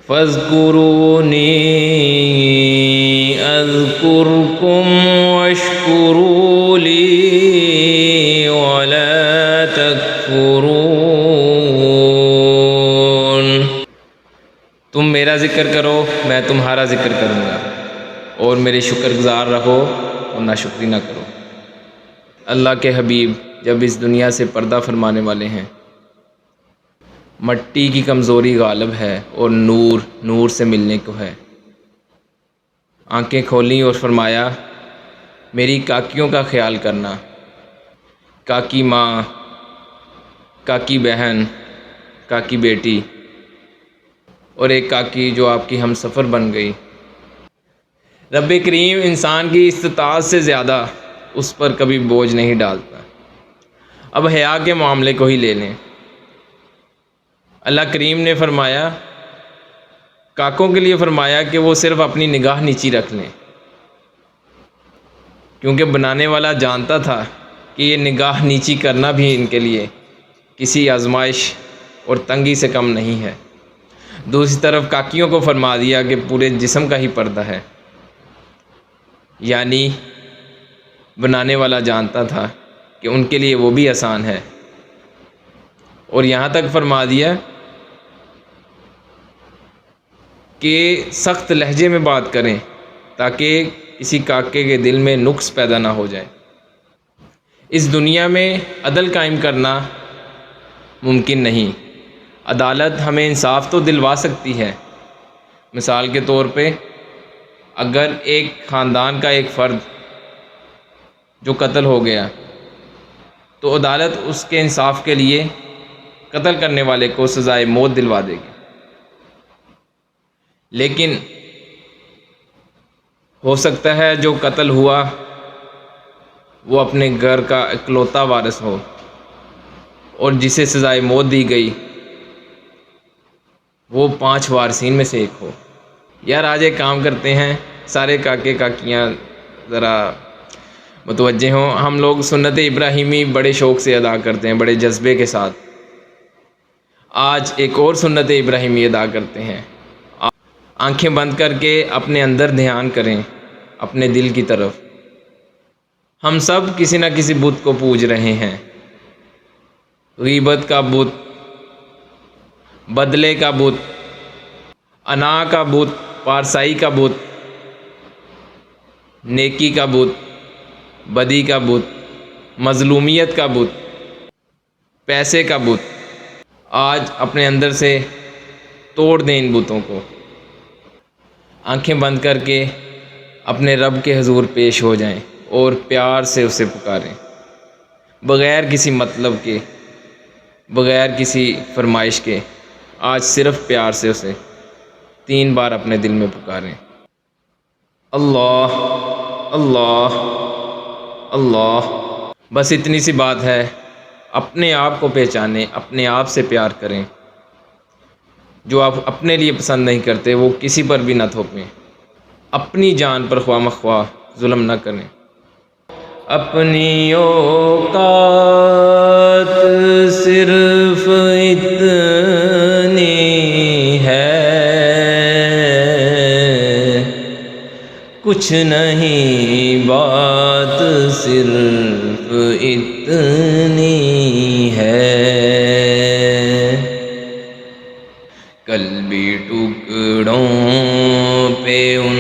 فاذکرونی اذکرکم واشکروا لی ولا تکفرون۔ تم میرا ذکر کرو، میں تمہارا ذکر کروں گا، اور میرے شکر گزار رہو اور ناشکری نہ کرو۔ اللہ کے حبیب جب اس دنیا سے پردہ فرمانے والے ہیں، مٹی کی کمزوری غالب ہے اور نور نور سے ملنے کو ہے۔ آنکھیں کھولیں اور فرمایا میری کاکیوں کا خیال کرنا، کاکی ماں، کاکی بہن، کاکی بیٹی، اور ایک کاکی جو آپ کی ہم سفر بن گئی۔ رب کریم انسان کی استطاعت سے زیادہ اس پر کبھی بوجھ نہیں ڈالتا۔ اب حیا کے معاملے کو ہی لے لیں۔ اللہ کریم نے فرمایا، کاکوں کے لیے فرمایا کہ وہ صرف اپنی نگاہ نیچی رکھ لیں، کیونکہ بنانے والا جانتا تھا کہ یہ نگاہ نیچی کرنا بھی ان کے لیے کسی آزمائش اور تنگی سے کم نہیں ہے۔ دوسری طرف کاکیوں کو فرما دیا کہ پورے جسم کا ہی پردہ ہے، یعنی بنانے والا جانتا تھا کہ ان کے لیے وہ بھی آسان ہے، اور یہاں تک فرما دیا کہ سخت لہجے میں بات کریں تاکہ کسی کاکے کے دل میں نقص پیدا نہ ہو جائے۔ اس دنیا میں عدل قائم کرنا ممکن نہیں۔ عدالت ہمیں انصاف تو دلوا سکتی ہے۔ مثال کے طور پہ اگر ایک خاندان کا ایک فرد جو قتل ہو گیا تو عدالت اس کے انصاف کے لیے قتل کرنے والے کو سزائے موت دلوا دے گی، لیکن ہو سکتا ہے جو قتل ہوا وہ اپنے گھر کا اکلوتا وارث ہو، اور جسے سزائے موت دی گئی وہ 5 وارثین میں سے ایک ہو۔ یار آج ایک کام کرتے ہیں، سارے کاکے کاکیاں ذرا متوجہ ہوں، ہم لوگ سنت ابراہیمی بڑے شوق سے ادا کرتے ہیں، بڑے جذبے کے ساتھ۔ آج ایک اور سنت ابراہیمی ادا کرتے ہیں۔ آنکھیں بند کر کے اپنے اندر دھیان کریں، اپنے دل کی طرف۔ ہم سب کسی نہ کسی بت کو پوج رہے ہیں۔ غیبت کا بت، بدلے کا بت، انا کا بت، پارسائی کا بت، نیکی کا بت، بدی کا بت، مظلومیت کا بت، پیسے کا بت۔ آج اپنے اندر سے توڑ دیں ان بتوں کو۔ آنکھیں بند کر کے اپنے رب کے حضور پیش ہو جائیں اور پیار سے اسے پکاریں، بغیر کسی مطلب کے، بغیر کسی فرمائش کے۔ آج صرف پیار سے اسے 3 بار اپنے دل میں پکاریں، اللہ اللہ اللہ۔ بس اتنی سی بات ہے، اپنے آپ کو پہچانیں، اپنے آپ سے پیار کریں۔ جو آپ اپنے لیے پسند نہیں کرتے وہ کسی پر بھی نہ تھوپیں، اپنی جان پر خواہ مخواہ ظلم نہ کریں۔ اپنی اوقات صرف اتنی ہے، کچھ نہیں بات صرف اتنی ہے، کل بھی ٹکڑوں پہ ان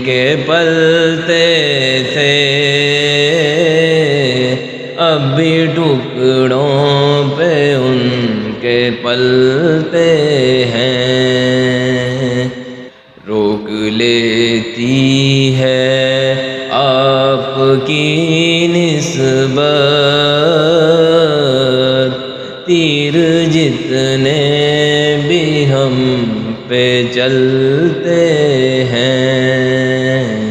کے پلتے تھے، اب بھی ٹکڑوں پہ ان کے پلتے ہیں، روک لیتی ہے آپ کی نسبت، تیر جتنے بھی ہم پہ چلتے ہیں۔